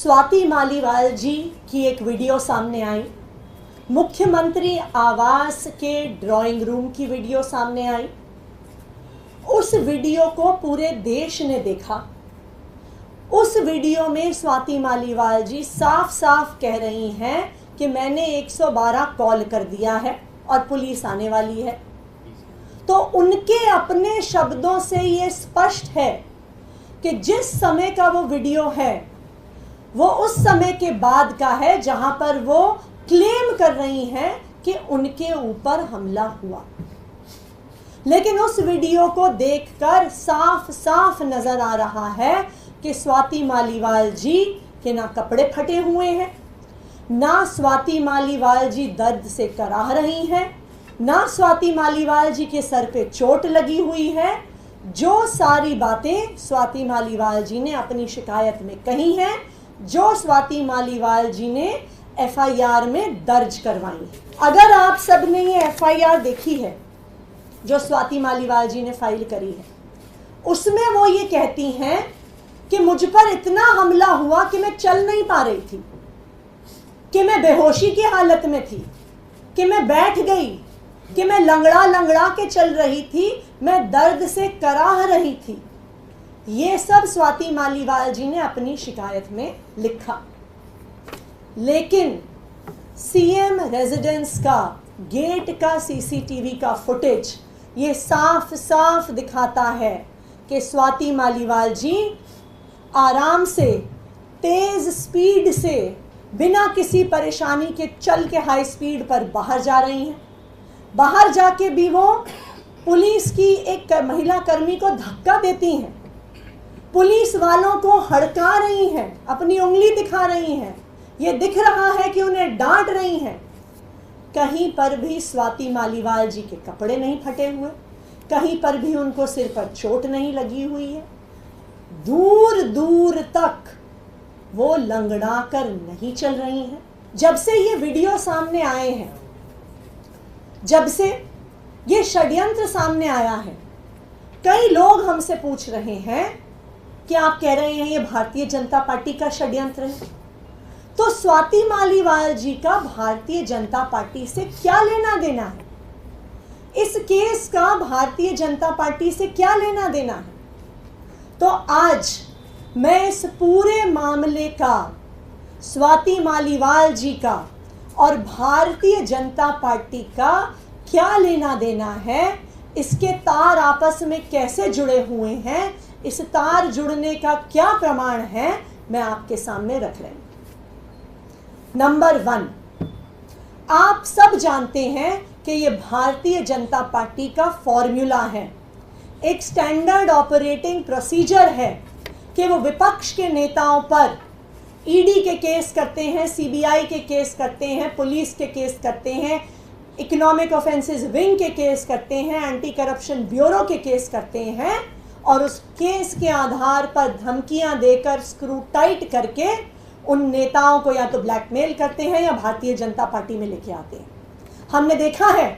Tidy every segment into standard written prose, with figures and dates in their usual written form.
स्वाति मालीवाल जी की एक वीडियो सामने आई, मुख्यमंत्री आवास के ड्राइंग रूम की वीडियो सामने आई। उस वीडियो को पूरे देश ने देखा। उस वीडियो में स्वाति मालीवाल जी साफ साफ कह रही हैं कि मैंने 112 कॉल कर दिया है और पुलिस आने वाली है। तो उनके अपने शब्दों से ये स्पष्ट है कि जिस समय का वो वीडियो है वो उस समय के बाद का है जहां पर वो क्लेम कर रही हैं कि उनके ऊपर हमला हुआ। लेकिन उस वीडियो को देखकर साफ साफ नजर आ रहा है कि स्वाति मालीवाल जी के ना कपड़े फटे हुए हैं, ना स्वाति मालीवाल जी दर्द से कराह रही हैं, ना स्वाति मालीवाल जी के सर पे चोट लगी हुई है। जो सारी बातें स्वाति मालीवाल जी ने अपनी शिकायत में कही हैं, जो स्वाति मालीवाल जी ने एफआईआर में दर्ज करवाई। अगर आप सब ने ये एफआईआर देखी है जो स्वाति मालीवाल जी ने फाइल करी है, उसमें वो ये कहती हैं कि मुझ पर इतना हमला हुआ कि मैं चल नहीं पा रही थी, कि मैं बेहोशी की हालत में थी, कि मैं बैठ गई, कि मैं लंगड़ा लंगड़ा के चल रही थी, मैं दर्द से कराह रही थी। ये सब स्वाति मालीवाल जी ने अपनी शिकायत में लिखा। लेकिन सीएम रेजिडेंस का गेट का सीसीटीवी का फुटेज ये साफ साफ दिखाता है कि स्वाति मालीवाल जी आराम से, तेज स्पीड से, बिना किसी परेशानी के चल के हाई स्पीड पर बाहर जा रही हैं। बाहर जाके भी वो पुलिस की एक महिला कर्मी को धक्का देती हैं, पुलिस वालों को हड़का रही हैं, अपनी उंगली दिखा रही हैं, ये दिख रहा है कि उन्हें डांट रही हैं। कहीं पर भी स्वाति मालीवाल जी के कपड़े नहीं फटे हुए, कहीं पर भी उनको सिर पर चोट नहीं लगी हुई है। दूर दूर तक वो लंगड़ा कर नहीं चल रही हैं। जब से ये वीडियो सामने आए हैं, जब से ये षड्यंत्र सामने आया है, कई लोग हमसे पूछ रहे हैं कि आप कह रहे हैं ये भारतीय जनता पार्टी का षड्यंत्र है, तो स्वाति मालीवाल जी का भारतीय जनता पार्टी से क्या लेना देना है? इस केस का भारतीय जनता पार्टी से क्या लेना देना है? तो आज मैं इस पूरे मामले का स्वाति मालीवाल जी का और भारतीय जनता पार्टी का क्या लेना देना है, इसके तार आपस में कैसे जुड़े हुए हैं, इस तार जुड़ने का क्या प्रमाण है, मैं आपके सामने रख रही हूं। नंबर 1, आप सब जानते हैं कि ये भारतीय जनता पार्टी का फॉर्मूला है, एक स्टैंडर्ड ऑपरेटिंग प्रोसीजर है कि वो विपक्ष के नेताओं पर ईडी के केस करते हैं, सीबीआई के केस करते हैं, पुलिस के केस करते हैं, इकोनॉमिक ऑफेंसेस विंग के केस करते हैं, एंटी करप्शन ब्यूरो के केस करते हैं, और उस केस के आधार पर धमकियां देकर, स्क्रू टाइट करके उन नेताओं को या तो ब्लैकमेल करते हैं या भारतीय जनता पार्टी में लेके आते हैं। हमने देखा है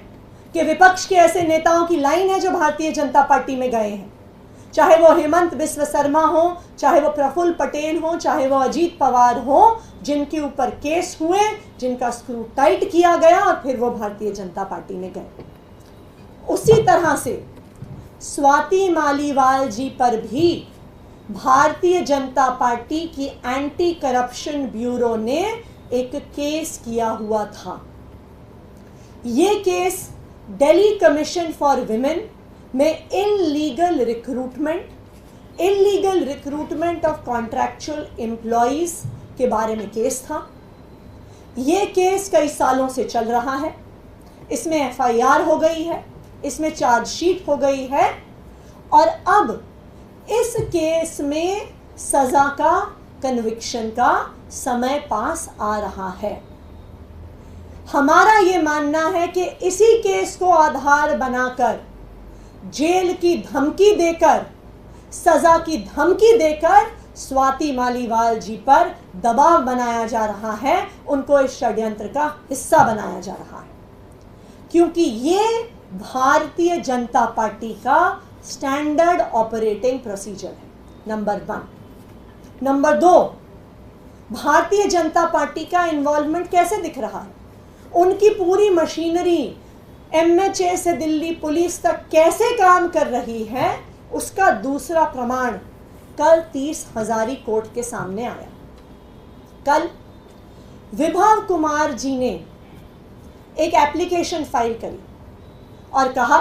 कि विपक्ष के ऐसे नेताओं की लाइन है जो भारतीय जनता पार्टी में गए हैं, चाहे वो हेमंत बिस्व शर्मा हो, चाहे वो प्रफुल्ल पटेल हो, चाहे वो अजीत पवार हो, जिनके ऊपर केस हुए, जिनका स्क्रू टाइट किया गया और फिर वो भारतीय जनता पार्टी में गए। उसी तरह से स्वाति मालीवाल जी पर भी भारतीय जनता पार्टी की एंटी करप्शन ब्यूरो ने एक केस किया हुआ था। ये case Delhi commission for women में illegal recruitment of contractual employees के बारे में केस था। ये केस कई सालों से चल रहा है, इसमें एफआईआर हो गई है, इसमें चार्जशीट हो गई है, और अब इस केस में सजा का, कन्विक्शन का समय पास आ रहा है। हमारा ये मानना है कि इसी केस को आधार बनाकर, जेल की धमकी देकर, सजा की धमकी देकर स्वाति मालीवाल जी पर दबाव बनाया जा रहा है, उनको इस षड्यंत्र का हिस्सा बनाया जा रहा है, क्योंकि ये भारतीय जनता पार्टी का स्टैंडर्ड ऑपरेटिंग प्रोसीजर है। Number 1। Number 2, Bharatiya Janata party का इन्वॉल्वमेंट कैसे दिख रहा है, उनकी पूरी मशीनरी MHA से दिल्ली पुलिस तक कैसे काम कर रही है, उसका दूसरा प्रमाण कल 30 हजारी कोर्ट के सामने आया। कल विभव कुमार जी ने एक एप्लीकेशन फाइल करी और कहा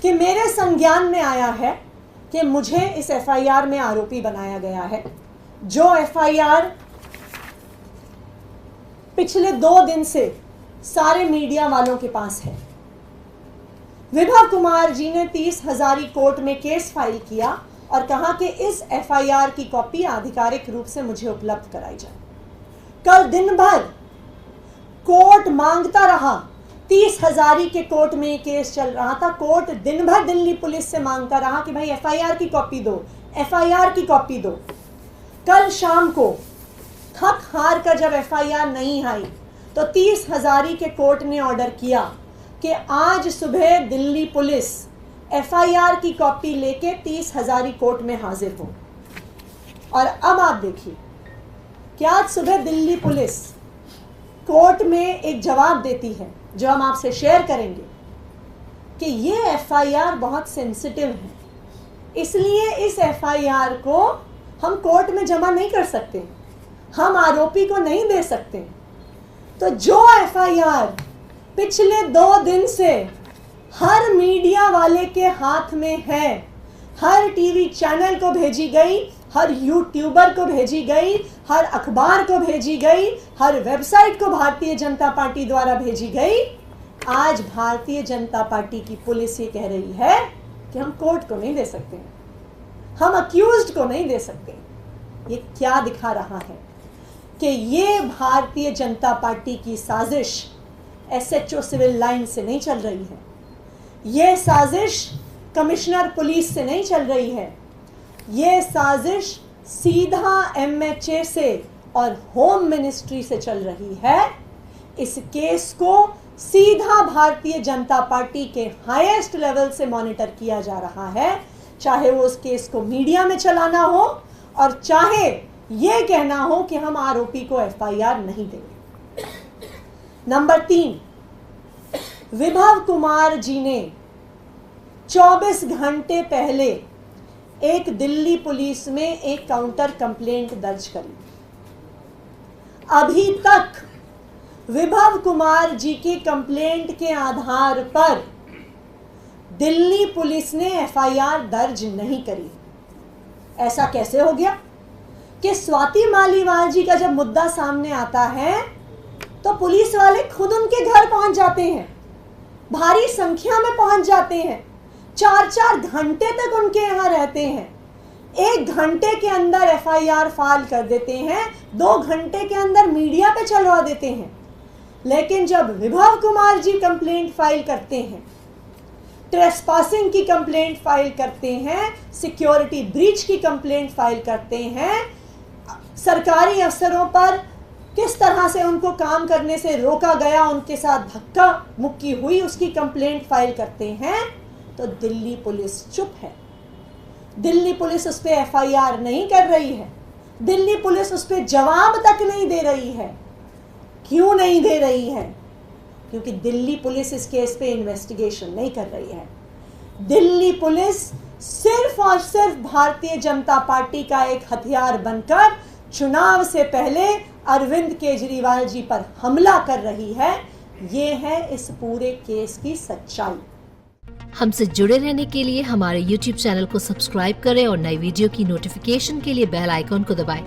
कि मेरे संज्ञान में आया है कि मुझे इस FIR में आरोपी बनाया गया है, जो FIR पिछले 2 दिन से सारे मीडिया वालों के पास है। विभव कुमार जी ने 30 हजारी कोर्ट में केस फाइल किया और कहा कि इस FIR की कॉपी आधिकारिक रूप से मुझे उपलब्ध कराई जाए। कल दिन भर कोर्ट मांगता रहा, 30 हजारी के कोर्ट में केस चल रहा था, कोर्ट दिन भर दिल्ली पुलिस से मांगता रहा कि भाई FIR की कॉपी दो, FIR की कॉपी दो। कल शाम को थक हार कर जब FIR नहीं आई तो 30 हजारी के कोर्ट ने ऑर्डर किया कि आज सुबह दिल्ली पुलिस FIR की कॉपी लेके 30 हजारी कोर्ट में हाजिर हो। और अब आप देखिए कि आज सुबह दिल्ली पुलिस कोर्ट में एक जवाब देती है जो हम आपसे शेयर करेंगे कि ये FIR बहुत सेंसिटिव है, इसलिए इस FIR को हम कोर्ट में जमा नहीं कर सकते, हम आरोपी को नहीं दे सकते। तो जो FIR पिछले 2 दिन से हर मीडिया वाले के हाथ में है, हर टीवी चैनल को भेजी गई, हर यूट्यूबर को भेजी गई, हर अखबार को भेजी गई, हर वेबसाइट को भारतीय जनता पार्टी द्वारा भेजी गई, आज भारतीय जनता पार्टी की पुलिस ये कह रही है कि हम कोर्ट को नहीं दे सकते, हम अक्यूज्ड को नहीं दे सकते। ये क्या दिखा रहा है कि ये भारतीय जनता पार्टी की साजिश SHO सिविल लाइन से नहीं चल रही है, ये साजिश कमिश्नर पुलिस से नहीं चल रही है, ये साजिश सीधा MHA से और होम मिनिस्ट्री से चल रही है। इस केस को सीधा भारतीय जनता पार्टी के हाईएस्ट लेवल से मॉनिटर किया जा रहा है, चाहे वो उस केस को मीडिया में चलाना हो और चाहे ये कहना हो कि हम आरोपी को FIR नहीं देंगे। नंबर 3, विभव कुमार जी ने 24 घंटे पहले एक दिल्ली पुलिस में एक काउंटर कंप्लेंट दर्ज करी। अभी तक विभव कुमार जी की कंप्लेंट के आधार पर दिल्ली पुलिस ने FIR दर्ज नहीं करी। ऐसा कैसे हो गया कि स्वाति मालीवाल जी का जब मुद्दा सामने आता है तो पुलिस वाले खुद उनके घर पहुंच जाते हैं, भारी संख्या में पहुंच जाते हैं, 4-4 घंटे तक उनके यहाँ रहते हैं, 1 घंटे के अंदर FIR फाइल कर देते हैं, 2 घंटे के अंदर मीडिया पे चलवा देते हैं। लेकिन जब विभव कुमार जी कंप्लेंट फाइल करते हैं, ट्रेसपासिंग की कंप्लेंट फाइल करते हैं, सिक्योरिटी ब्रीच की कंप्लेंट फाइल करते हैं, सरकारी अफसरों पर किस तरह से उनको काम करने से रोका गया, उनके साथ धक्का मुक्की हुई, उसकी कंप्लेंट फाइल करते हैं, तो दिल्ली पुलिस चुप है। दिल्ली पुलिस उस पर FIR नहीं कर रही है, दिल्ली पुलिस उस पर जवाब तक नहीं दे रही है। क्यों नहीं दे रही है? क्योंकि दिल्ली पुलिस इस केस पे इन्वेस्टिगेशन नहीं कर रही है। दिल्ली पुलिस सिर्फ और सिर्फ भारतीय जनता पार्टी का एक हथियार बनकर चुनाव से पहले अरविंद केजरीवाल जी पर हमला कर रही है। ये है इस पूरे केस की सच्चाई। हमसे जुड़े रहने के लिए हमारे YouTube चैनल को सब्सक्राइब करें और नई वीडियो की नोटिफिकेशन के लिए बेल आइकॉन को दबाएं।